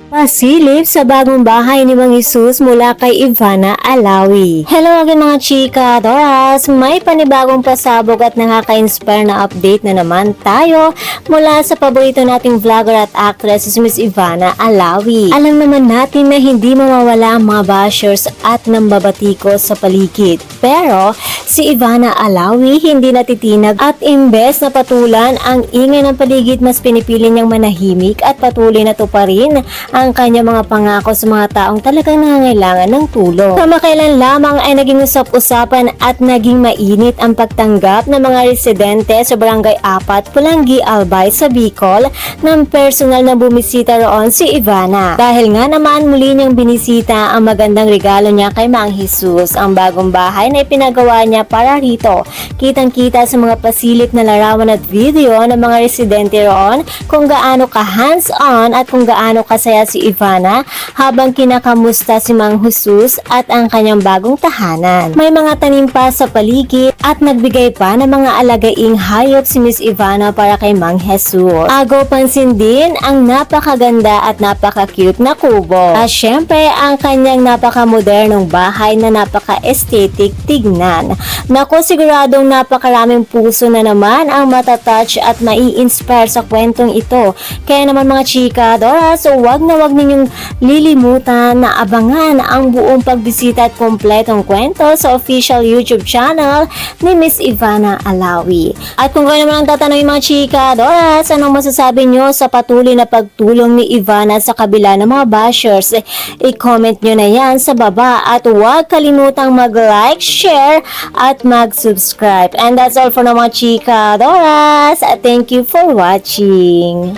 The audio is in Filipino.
Pasilip sa bagong bahay ni Mang Jesus mula kay Ivana Alawi. Hello again mga chika, Doras! May panibagong pasabog at nakaka-inspire na update na naman tayo mula sa paborito nating vlogger at actress si Miss Ivana Alawi. Alam naman natin na hindi mawawala ang mga bashers at nambabatikos sa paligid. Pero si Ivana Alawi hindi natitinag at imbes na patulan ang ingay ng paligid, mas pinipili niyang manahimik at patuloy na tuparin ang kanyang mga pangako sa mga taong talagang nangangailangan ng tulong. Kamakailan lamang ay naging usap-usapan at naging mainit ang pagtanggap ng mga residente sa Barangay 4, Pulangi, Albay sa Bicol ng personal na bumisita roon si Ivana. Dahil nga naman muli niyang binisita ang magandang regalo niya kay Mang Jesus, ang bagong bahay na ipinagawa niya para rito. Kitang-kita sa mga pasilip na larawan at video ng mga residente roon kung gaano ka hands-on at kung gaano kasaya si Ivana habang kinakamusta si Mang Jesus at ang kanyang bagong tahanan. May mga tanim pa sa paligid at nagbigay pa ng mga alagaing hayop si Miss Ivana para kay Mang Jesus. Agaw pansin din ang napakaganda at napaka-cute na kubo. At syempre ang kanyang napaka-modernong bahay na napaka-aesthetic tignan. Naku, siguradong napakaraming puso na naman ang matatouch at mai-inspire sa kwentong ito. Kaya naman mga chika, Dora, so wag ninyong lilimutan na abangan ang buong pagbisita at kompletong kwento sa official YouTube channel ni Miss Ivana Alawi. At kung kayo naman ang tatanungin mga chika, Dora, anong masasabi nyo sa patuloy na pagtulong ni Ivana sa kabila ng mga bashers? I-comment nyo na yan sa baba at huwag kalimutang mag-like, share at mag-subscribe. And that's all for now mga chika, Dora. Thank you for watching.